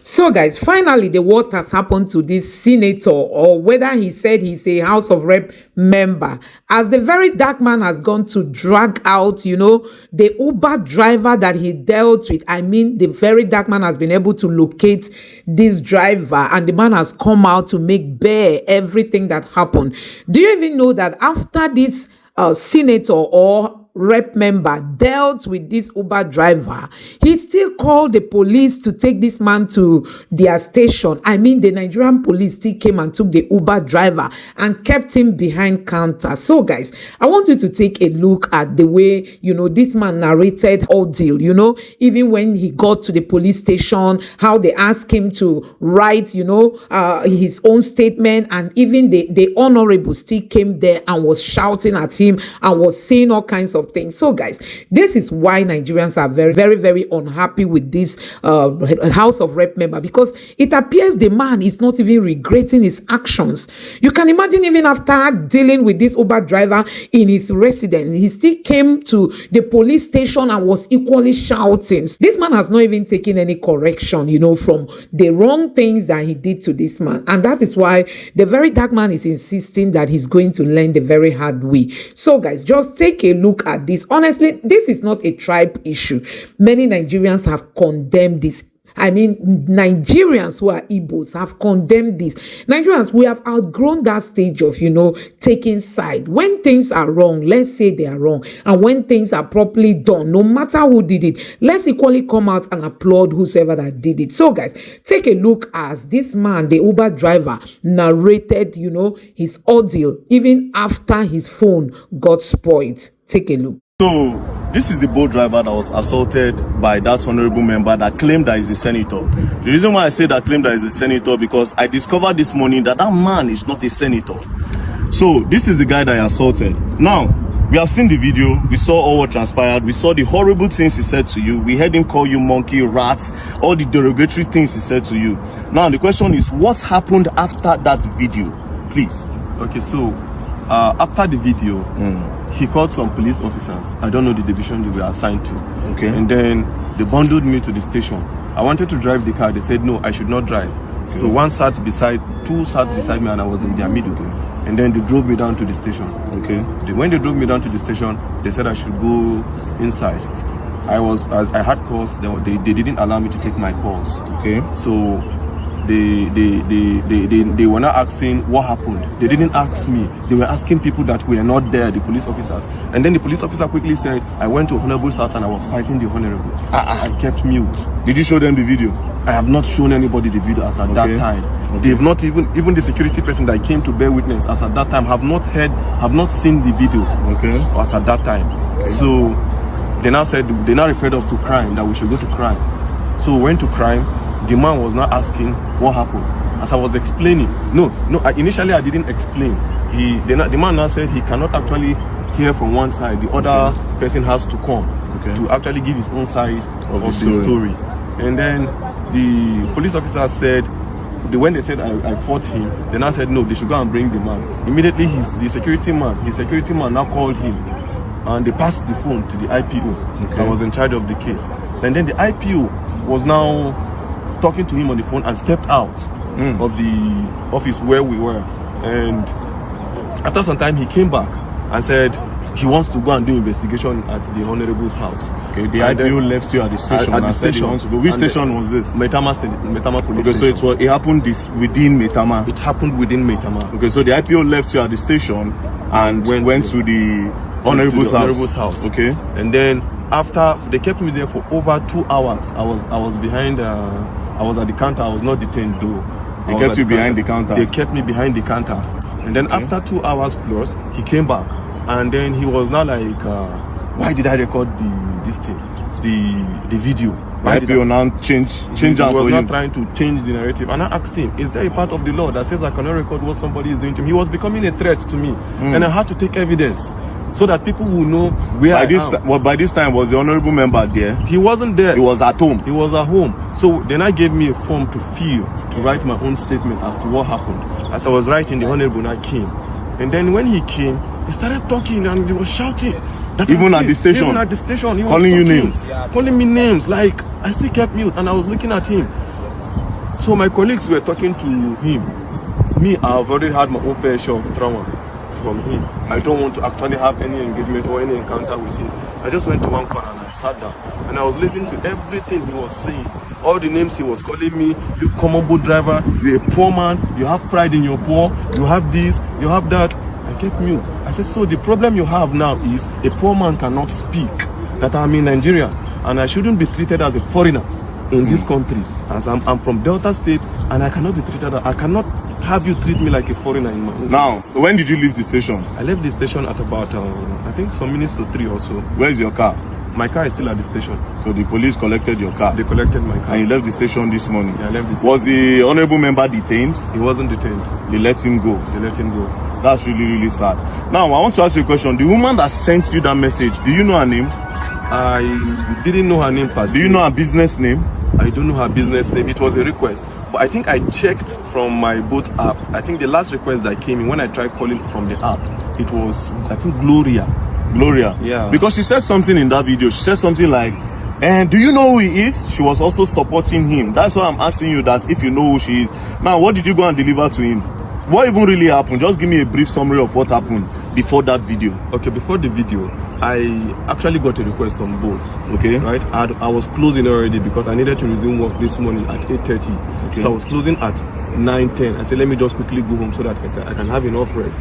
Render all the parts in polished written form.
So guys, finally the worst has happened to this senator, or whether he said he's a House of Rep member, as the very dark man has gone to drag out, the Uber driver that he dealt with. I mean, the very dark man has been able to locate this driver, and the man has come out to make bare everything that happened. Do you even know that after this senator or rep member dealt with this Uber driver, he still called the police to take this man to their station? I mean, the Nigerian police still came and took the Uber driver and kept him behind counter. So guys, I want you to take a look at the way, this man narrated ordeal, even when he got to the police station, how they asked him to write, his own statement, and even the honorable still came there and was shouting at him and was saying all kinds of things. So guys, this is why Nigerians are very, very, very unhappy with this House of Rep member, because it appears the man is not even regretting his actions. You can imagine, even after dealing with this Uber driver in his residence, he still came to the police station and was equally shouting. This man has not even taken any correction, from the wrong things that he did to this man. And that is why the very dark man is insisting that he's going to learn the very hard way. So guys, just take a look at this. Honestly, this is not a tribe issue. Many Nigerians have condemned this. I mean, Nigerians who are Igbos have condemned this. Nigerians, we have outgrown that stage of, taking side. When things are wrong, let's say they are wrong. And when things are properly done, no matter who did it, let's equally come out and applaud whosoever that did it. So guys, take a look as this man, the Uber driver, narrated, his ordeal, even after his phone got spoiled. Take a look. So, this is the boat driver that was assaulted by that honorable member that claimed that he's a senator. The reason why I say that claimed that he's a senator, because I discovered this morning that that man is not a senator. So, this is the guy that I assaulted. Now, we have seen the video, we saw all what transpired, we saw the horrible things he said to you, we heard him call you monkey, rats, all the derogatory things he said to you. Now, the question is, what happened after that video? Please. Okay, so, after the video, he called some police officers. I don't know the division they were assigned to. Okay. And then they bundled me to the station. I wanted to drive the car. They said, no, I should not drive. Okay. So two sat beside me, and I was in their middle. Okay. And then they drove me down to the station. Okay. When they drove me down to the station, they said I should go inside. I had calls. They didn't allow me to take my calls. Okay. So they were not asking what happened. They didn't ask me. They were asking people that were not there, the police officers. And then the police officer quickly said, I went to Honorable's house and I was fighting the Honorable. I kept mute. Did you show them the video? I have not shown anybody the video as at that time. Okay. They've not even the security person that came to bear witness as at that time have not seen the video. Okay. As at that time. Okay. So they now referred us to crime, that we should go to crime. So we went to crime. The man was not asking what happened. As I was explaining, initially I didn't explain. The man now said he cannot actually hear from one side. The other person has to come to actually give his own side of the story. And then the police officer said, when they said I fought him, they now said no, they should go and bring the man. Immediately his security man now called him, and they passed the phone to the IPO that was in charge of the case. And then the IPO was now talking to him on the phone and stepped out of the office where we were. And after some time, he came back and said he wants to go and do investigation at the Honorable's house. Okay, the IPO left you at the station at the station. He wants to go. Which station was this? Maitama police station. So it happened within Maitama. It happened within Maitama. Okay, so the IPO left you at the station and went to the Honorable's house. Okay. And then after they kept me there for over 2 hours, I was behind. I was at the counter. I was not detained though. They kept you behind the counter? They kept me behind the counter. And then after 2 hours plus, he came back. And then he was now like, why did I record the video? Why did I now change out for you? He was not trying to change the narrative. And I asked him, is there a part of the law that says I cannot record what somebody is doing to me? He was becoming a threat to me. And I had to take evidence, so that people will know where I am. By this time, was the honorable member there? He wasn't there. He was at home. He was at home. So then I gave me a form to fill, to write my own statement as to what happened. As I was writing, the honorable now came. And then when he came, he started talking and he was shouting. Even at the station? Even at the station. He was calling you names? Calling me names. Like, I still kept mute and I was looking at him. So my colleagues were talking to him. Me, I've already had my own fair share of trauma from him. I don't want to actually have any engagement or any encounter with him. I just went to one corner and I sat down and I was listening to everything he was saying. All the names he was calling me, you common boat driver, you're a poor man, you have pride in your poor, you have this, you have that. I kept mute. I said, so the problem you have now is a poor man cannot speak that I'm in Nigeria and I shouldn't be treated as a foreigner in this country, as I'm from Delta State and I cannot be treated, I cannot have you treat me like a foreigner in my own. Now, when did you leave the station? I left the station at about, I think some minutes to 3 or so. Where's your car? My car is still at the station. So the police collected your car? They collected my car. And you left the station this morning? Yeah, I left the station. Was the honorable member detained? He wasn't detained. They let him go? They let him go. That's really, really sad. Now, I want to ask you a question. The woman that sent you that message, do you know her name? I didn't know her name per se. Do you know her business name? I don't know her business name. It was a request. But I think I checked from my boat app. I think the last request that came in when I tried calling from the app, it was, I think, Gloria. Gloria? Yeah. Because she said something in that video. She said something like, and do you know who he is? She was also supporting him. That's why I'm asking you that if you know who she is. Now, what did you go and deliver to him? What even really happened? Just give me a brief summary of what happened before that video. Okay, before the video, I actually got a request on boat. Okay. Right? I was closing already because I needed to resume work this morning at 8:30. Okay. So I was closing at 9:10. I said, let me just quickly go home so that I can have enough rest.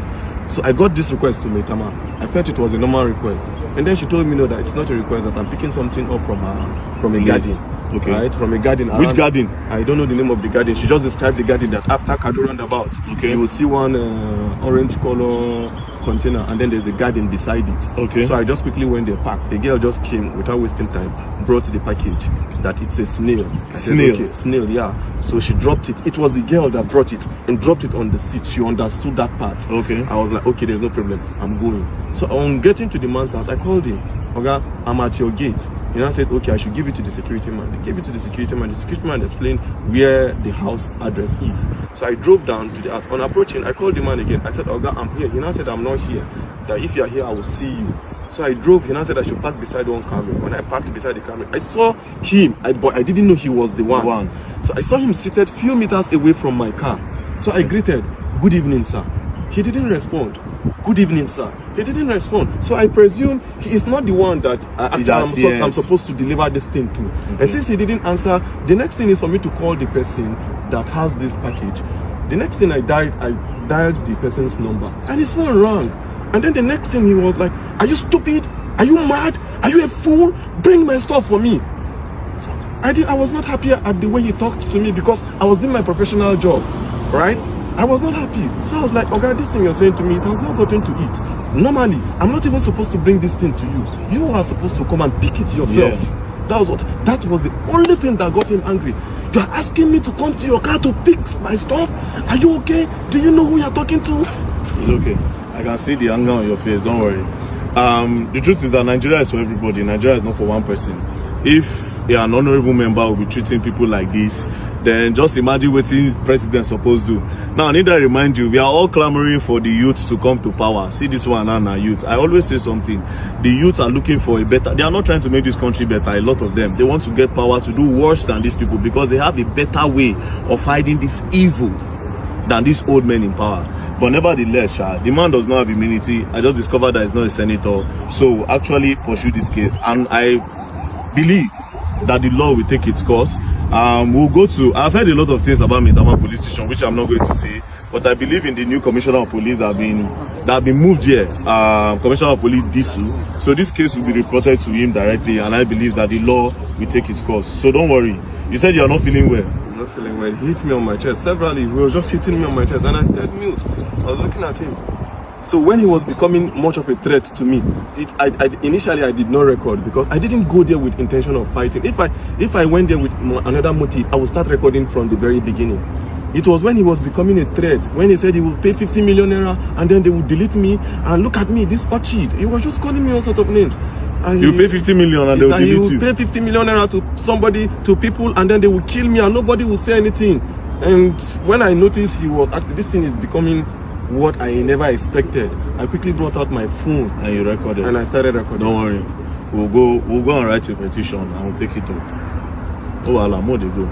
So I got this request to Metama. I felt it was a normal request. And then she told me, no, that it's not a request, that I'm picking something up from a garden. Okay. Right? From a garden. Which garden? I don't know the name of the garden. She just described the garden that after Kado roundabout, okay, you will see one orange color container and then there's a garden beside it. Okay. So I just quickly went there, parked. The girl just came without wasting time, brought the package that it's a snail. Snail? Said, okay, snail, yeah. So she dropped it. It was the girl that brought it and dropped it on the seat. She understood that part. Okay. I was like, okay, there's no problem. I'm going. So on getting to the man's house, I called him. Okay, I'm at your gate. You know, I said, okay, I should give it to the security man. They gave it to the security man. The security man explained where the house address is. So I drove down to the house. On approaching, I called the man again. I said, Oga, I'm here. He now said, I'm not here. That if you're here, I will see you. So I drove. He now said I should park beside one camera. When I parked beside the camera, I saw him, but I didn't know he was the one. So I saw him seated few meters away from my car. So I greeted, good evening, sir. He didn't respond. Good evening, sir. He didn't respond. So I presume he is not the one that I'm supposed to deliver this thing to. Okay. And since he didn't answer, the next thing is for me to call the person that has this package. The next thing I dialed the person's number and his phone rang. And then the next thing he was like, are you stupid? Are you mad? Are you a fool? Bring my stuff for me. So I was not happy at the way he talked to me because I was doing my professional job, right? I was not happy. So I was like, okay, this thing you're saying to me, it has not gotten to it. Normally, I'm not even supposed to bring this thing to you. You are supposed to come and pick it yourself. Yeah. That was the only thing that got him angry. You are asking me to come to your car to pick my stuff? Are you okay? Do you know who you're talking to? It's okay. I can see the anger on your face, don't worry. The truth is that Nigeria is for everybody. Nigeria is not for one person. If an honorable member will be treating people like this, then just imagine what the president is supposed to do. Now, I need to remind you, we are all clamoring for the youth to come to power. See this one and our youth. I always say something. The youth are looking for a better, they are not trying to make this country better, a lot of them. They want to get power to do worse than these people because they have a better way of hiding this evil than these old men in power. But nevertheless, the man does not have immunity. I just discovered that he's not a senator. So actually pursue this case. And I believe that the law will take its course. We'll go to, I've heard a lot of things about Maitama police station, which I'm not going to say, but I believe in the new commissioner of police that have been moved here, commissioner of police Disu. So this case will be reported to him directly, and I believe that the law will take its course. So don't worry. You said you are not feeling well. I'm not feeling well. He hit me on my chest severally. He was just hitting me on my chest, and I stayed mute. I was looking at him. So when he was becoming much of a threat to me, initially I did not record because I didn't go there with intention of fighting. If I went there with another motive, I would start recording from the very beginning. It was when he was becoming a threat, when he said he would pay 50 million naira and then they would delete me, and look at me, this orchid. He was just calling me all sorts of names. You pay 50 million and they will delete you? He will pay 50 million naira to somebody, to people, and then they will kill me and nobody will say anything. And when I noticed this thing is becoming what I never expected, I quickly brought out my phone and you recorded, and I started recording. Don't worry, we'll go and write a petition and we'll take it up. Oh, Allah, more they go.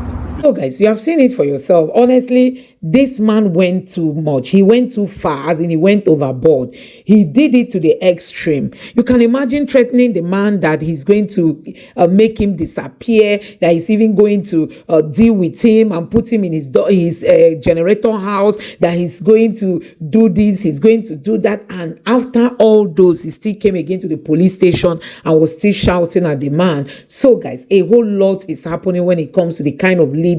So guys, you have seen it for yourself. Honestly, this man went too much. He went too far, as in he went overboard. He did it to the extreme. You can imagine threatening the man that he's going to make him disappear, that he's even going to deal with him and put him in his generator house, that he's going to do this, he's going to do that. And after all those, he still came again to the police station and was still shouting at the man. So guys, a whole lot is happening when it comes to the kind of leaders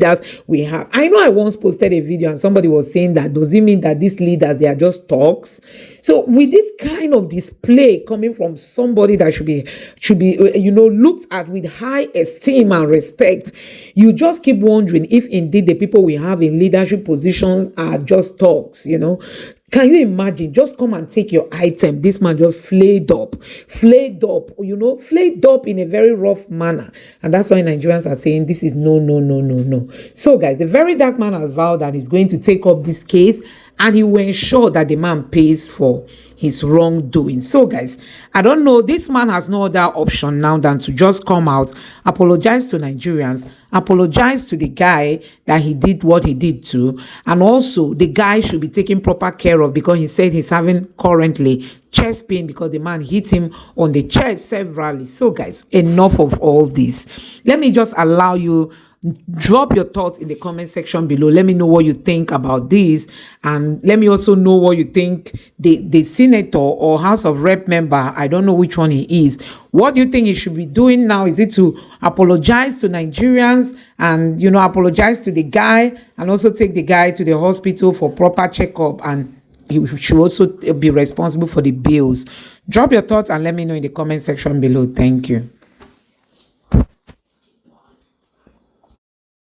we have. I know I once posted a video and somebody was saying that, does it mean that these leaders, they are just talks? So with this kind of display coming from somebody that should be looked at with high esteem and respect, you just keep wondering if indeed the people we have in leadership positions are just talks. Can you imagine? Just come and take your item. This man just flayed up in a very rough manner. And that's why Nigerians are saying this is no. So guys, the very dark man has vowed that he's going to take up this case and he will ensure that the man pays for his wrongdoing. So guys, I don't know. This man has no other option now than to just come out, apologize to Nigerians, apologize to the guy that he did what he did to, and also the guy should be taken proper care of because he said he's having currently chest pain because the man hit him on the chest severally. So guys, enough of all this. Let me just allow you drop your thoughts in the comment section below. Let me know what you think about this, and let me also know what you think the senator or House of Rep member, I don't know which one he is, what do you think he should be doing now? Is it to apologize to Nigerians and apologize to the guy and also take the guy to the hospital for proper checkup, and he should also be responsible for the bills? Drop your thoughts and let me know in the comment section below. Thank you.